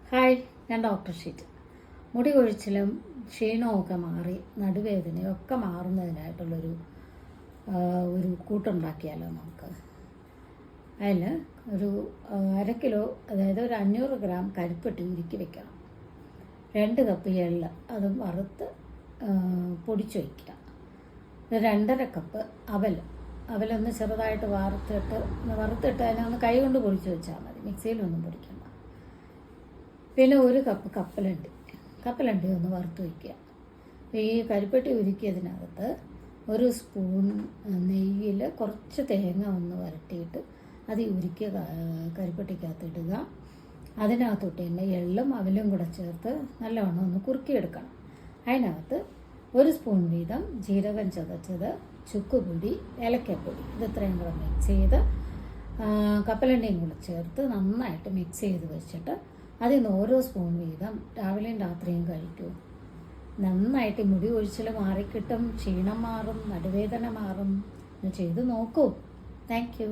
Hi, ഞാൻ doctor sheet. മുടി കൊഴിച്ചിലും ക്ഷീണമൊക്കെ മാറി നടുവേദനയും ഒക്കെ മാറുന്നതിനായിട്ടുള്ളൊരു കൂട്ടുണ്ടാക്കിയാലോ നമുക്ക്. അതിന് ഒരു 1/2 കിലോ, അതായത് ഒരു 500 ഗ്രാം കരിപ്പെട്ടി ഉരുക്കി വെക്കണം. 2 കപ്പ് എള്ള്, അതും വറുത്ത് പൊടിച്ച് വയ്ക്കുക. 2.5 കപ്പ് അവലൊന്ന് ചെറുതായിട്ട് വറുത്തിട്ട് അതിനൊന്ന് കൈ കൊണ്ട് പൊടിച്ച് വെച്ചാൽ മതി, മിക്സിയിലൊന്നും പൊടിക്കണ്ട. പിന്നെ 1 കപ്പ് കപ്പലണ്ടി ഒന്ന് വറുത്ത് വയ്ക്കുക. ഈ കരിപ്പെട്ടി ഉരുക്കിയതിനകത്ത് 1 സ്പൂൺ നെയ്യിൽ കുറച്ച് തേങ്ങ ഒന്ന് വരട്ടിയിട്ട് അത് ഉരുക്കിയ കരിപ്പെട്ടിക്കകത്ത് ഇടുക. അതിനകത്തോട്ട് തന്നെ എള്ളും അവലും കൂടെ ചേർത്ത് നല്ലവണ്ണം ഒന്ന് കുറുക്കിയെടുക്കണം. അതിനകത്ത് 1 സ്പൂൺ വീതം ജീരകം ചതച്ചത്, ചുക്കുപൊടി, ഏലക്കപ്പൊടി, ഇത് ഇത്രയും കൂടെ മിക്സ് ചെയ്ത് കപ്പലണ്ടിയും കൂടെ ചേർത്ത് നന്നായിട്ട് മിക്സ് ചെയ്ത് വെച്ചിട്ട് അതിൽ നിന്ന് 1 സ്പൂൺ വീതം രാവിലെയും രാത്രിയും കഴിക്കൂ. നന്നായിട്ട് മുടി ഒഴിച്ചിൽ മാറിക്കിട്ടും, ക്ഷീണം മാറും, നടുവേദന മാറും. ചെയ്ത് നോക്കൂ. Thank you.